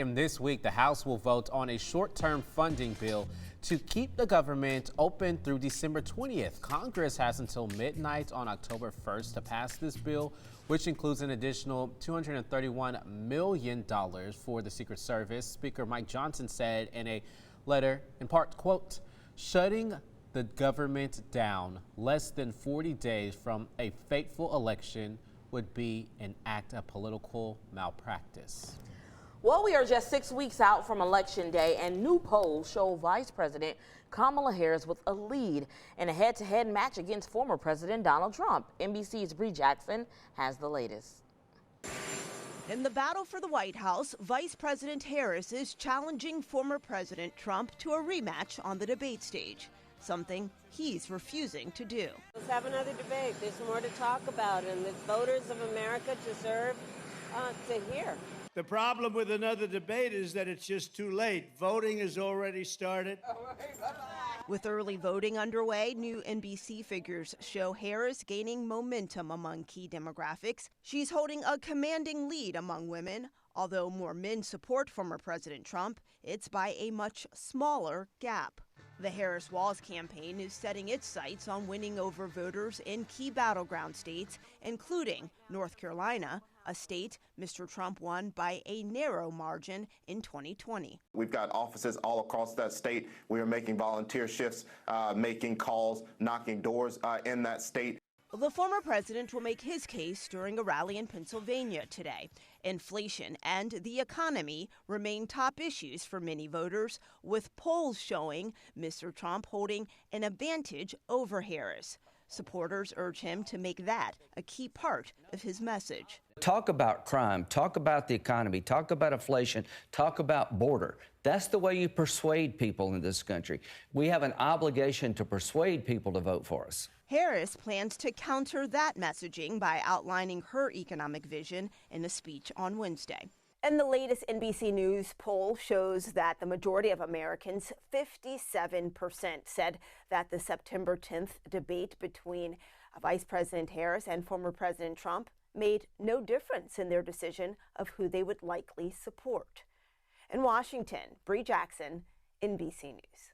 And this week, the House will vote on a short-term funding bill to keep the government open through December 20th. Congress has until midnight on October 1st to pass this bill, which includes an additional $231 million for the Secret Service. Speaker Mike Johnson said in a letter, in part, quote, shutting the government down less than 40 days from a fateful election would be an act of political malpractice. Well, we are just 6 weeks out from Election Day, and new polls show Vice President Kamala Harris with a lead in a head-to-head match against former President Donald Trump. NBC's Bree Jackson has the latest. In the battle for the White House, Vice President Harris is challenging former President Trump to a rematch on the debate stage, something he's refusing to do. Let's have another debate. There's more to talk about, and the voters of America deserve to hear. The problem with another debate is that it's just too late. Voting has already started. With early voting underway, new NBC figures show Harris gaining momentum among key demographics. She's holding a commanding lead among women. Although more men support former President Trump, it's by a much smaller gap. The Harris Walls campaign is setting its sights on winning over voters in key battleground states, including North Carolina, a state Mr. Trump won by a narrow margin in 2020. We've got offices all across that state. We are making volunteer shifts, making calls, knocking doors in that state. The former president will make his case during a rally in Pennsylvania today. Inflation and the economy remain top issues for many voters, with polls showing Mr. Trump holding an advantage over Harris. Supporters urge him to make that a key part of his message. Talk about crime, talk about the economy, talk about inflation, talk about border. That's the way you persuade people in this country. We have an obligation to persuade people to vote for us. Harris plans to counter that messaging by outlining her economic vision in a speech on Wednesday. And the latest NBC News poll shows that the majority of Americans, 57%, said that the September 10th debate between Vice President Harris and former President Trump made no difference in their decision of who they would likely support. In Washington, Bree Jackson, NBC News.